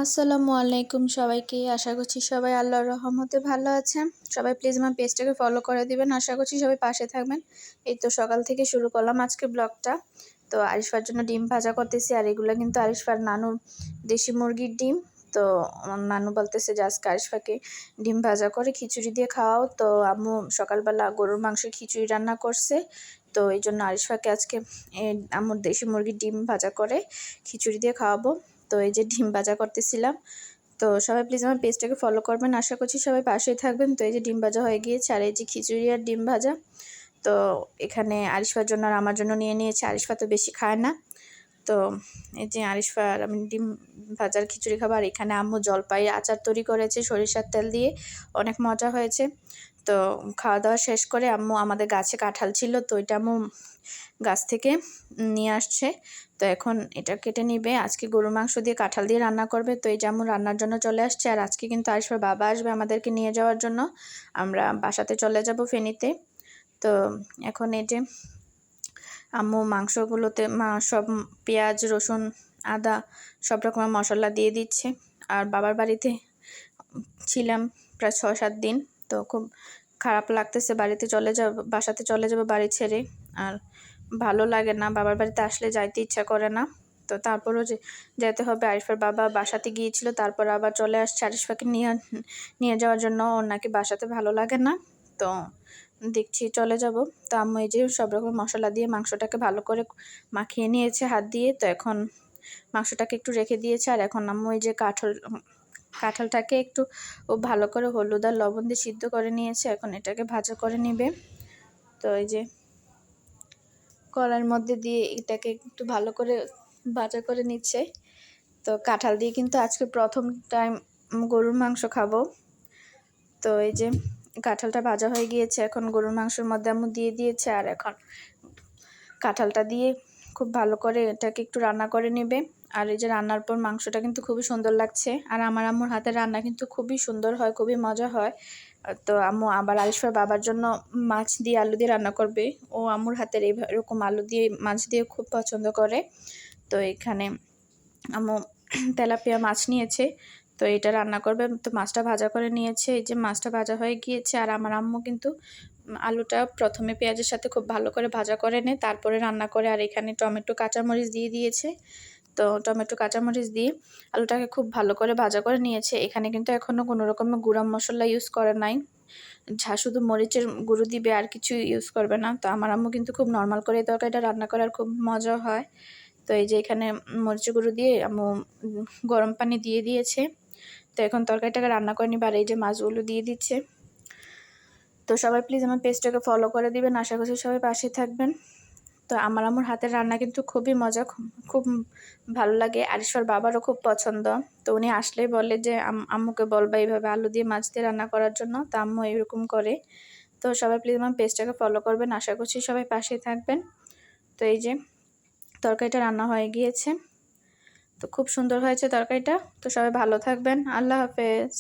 আসসালামু আলাইকুম সবাইকে। আশা করছি সবাই আল্লাহর রহমতে ভালো আছেন। সবাই প্লিজ আমার পেজটাকে ফলো করে দিবেন। আশা করছি সবাই পাশে থাকবেন। এই তো সকাল থেকে শুরু করলাম আজকে ব্লগটা। তো আরিশফার জন্য ডিম ভাজা করতেছি, আর এগুলো কিন্তু আরিশফার নানুর দেশি মুরগির ডিম। তো আমার নানু বলতেছে যে আজকে আরিশফাকে ডিম ভাজা করে খিচুড়ি দিয়ে খাওয়াও। তো আম্মু সকালবেলা গরুর মাংসের খিচুড়ি রান্না করছে। তো এই জন্য আরিশফাকে আজকে আম্মুর দেশি মুরগির ডিম ভাজা করে খিচুড়ি দিয়ে খাওয়াবো। তো এই যে ডিম ভাজা করতেছিলাম। তো সবাই প্লিজ আমার পেজটাকে ফলো করবেন। আশা করছি সবাই পাশেই থাকবেন। তো এই যে ডিম ভাজা হয়ে গিয়েছে, আর এই যে খিচুড়ি আর ডিম ভাজা। তো এখানে আরিশফার জন্য আর আমার জন্য নিয়ে নিয়েছে। আরিশফা তো বেশি খায় না। তো এই যে আরিশফা আর আমি ডিম ভাজার খিচুড়ি খাবার। এখানে আম্মু জলপাই আচার তৈরি করেছে সরিষার তেল দিয়ে, অনেক মজা হয়েছে। তো খাওয়া দাওয়া শেষ করে আম্মু আমাদের গাছে কাঁঠাল ছিল, তো এটা আম্মু গাছ থেকে নিয়ে আসছে। তো এখন এটা কেটে নিবে। আজকে গরুর মাংস দিয়ে কাঁঠাল দিয়ে রান্না করবে। তো এই যে আম্মু রান্নার জন্য চলে আসছে। আর আজকে কিন্তু আরিশফার বাবা আসবে আমাদেরকে নিয়ে যাওয়ার জন্য। আমরা বাসাতে চলে যাব ফেনীতে। তো এখন এই যে আম্মু মাংসগুলোতে সব পেঁয়াজ রসুন আদা সব রকমের মশলা দিয়ে দিচ্ছে। আর বাবার বাড়িতে ছিলাম প্রায় 6-7 দিন। তো খুব খারাপ লাগতেছে, বাসাতে চলে যাব বাড়ি ছেড়ে। আর ভালো লাগে না, বাবার বাড়িতে আসলে যাইতে ইচ্ছা করে না। তো তারপরও যেতে হবে। আরিফার বাবা বাসাতে গিয়েছিল, তারপর আবার চলে আসছে আরিফাকে নিয়ে যাওয়ার জন্য। ওর নাকি বাসাতে ভালো লাগে না। তো দেখছি চলে যাব। তো আম্মু এই যে সব রকম মশলা দিয়ে মাংসটাকে ভালো করে মাখিয়ে নিয়েছে হাত দিয়ে। তো এখন মাংসটাকে একটু রেখে দিয়েছে। আর এখন আম্মু এই যে কাঁঠালটাকে একটু ভালো করে হলুদ আর লবণ দিয়ে সিদ্ধ করে নিয়েছে। এখন এটাকে ভাজা করে নেবে। তো এই যে কড়াইয়ের মধ্যে দিয়ে এটাকে একটু ভালো করে ভাজা করে নিচ্ছে। তো কাঁঠাল দিয়ে কিন্তু আজকে প্রথম টাইম গরুর মাংস খাবো। তো এই যে কাঁঠালটা ভাজা হয়ে গিয়েছে, এখন গরুর মাংসের মধ্যে আম্মু দিয়ে দিয়েছে। আর এখন কাঁঠালটা দিয়ে খুব ভালো করে এটাকে একটু রান্না করে নেবে। আর এই যে রান্নার পর মাংসটা কিন্তু খুবই সুন্দর লাগছে। আর আমার আম্মুর হাতের রান্না কিন্তু খুবই সুন্দর হয়, খুবই মজা হয়। তো আম্মু আবার আরিশফার বাবার জন্য মাছ দিয়ে আলু দিয়ে রান্না করবে। ও আম্মুর হাতের এরকম আলু দিয়ে মাছ দিয়ে খুব পছন্দ করে। তো এখানে আম্মু তেলাপিয়া মাছ নিয়েছে, তো এটা রান্না করবে। তো মাছটা ভাজা করে নিয়েছে। এই যে মাছটা ভাজা হয়ে গিয়েছে। আর আমার আম্মু কিন্তু আলুটা প্রথমে পেঁয়াজের সাথে খুব ভালো করে ভাজা করে নেয়, তারপরে রান্না করে। আর এখানে টমেটো কাঁচামরিচ দিয়ে দিয়েছে। তো টমেটো কাঁচামরিচ দিয়ে আলুটাকে খুব ভালো করে ভাজা করে নিয়েছে। এখানে কিন্তু এখনও কোনো রকমের গুঁড়া মশলা ইউজ করে নাই, শুধু মরিচের গুঁড়ো দিবে, আর কিছু ইউজ করবে না। তো আমার আম্মু কিন্তু খুব নর্মাল করে এই তরকারিটা রান্না করার খুব মজা হয়। তো এই যে এখানে মরিচের গুঁড়ো দিয়ে আম্মু গরম পানি দিয়ে দিয়েছে। তো এখন তরকারিটাকে রান্না করে নিবে। আর এই যে মাছগুলো দিয়ে দিচ্ছে। তো সবাই প্লিজ আমার পেজটাকে ফলো করে দিবেন। আশা করছি সবাই পাশে থাকবেন। তো আমার আম্মুর হাতের রান্না কিন্তু খুবই মজা, খুব ভালো লাগে। আরিশার বাবারও খুব পছন্দ। তো উনি আসলেই বলে যে আম্মুকে বলবা এইভাবে আলু দিয়ে মাছ দিয়ে রান্না করার জন্য। তো আম্মু এরকম করে। তো সবাই প্লিজ আমার পেজটাকে ফলো করবেন। আশা করছি সবাই পাশে থাকবেন। তো এই যে তরকারিটা রান্না হয়ে গিয়েছে। তো খুব সুন্দর হয়েছে তরকারিটা। তো সবাই ভালো থাকবেন। আল্লাহ হাফেজ।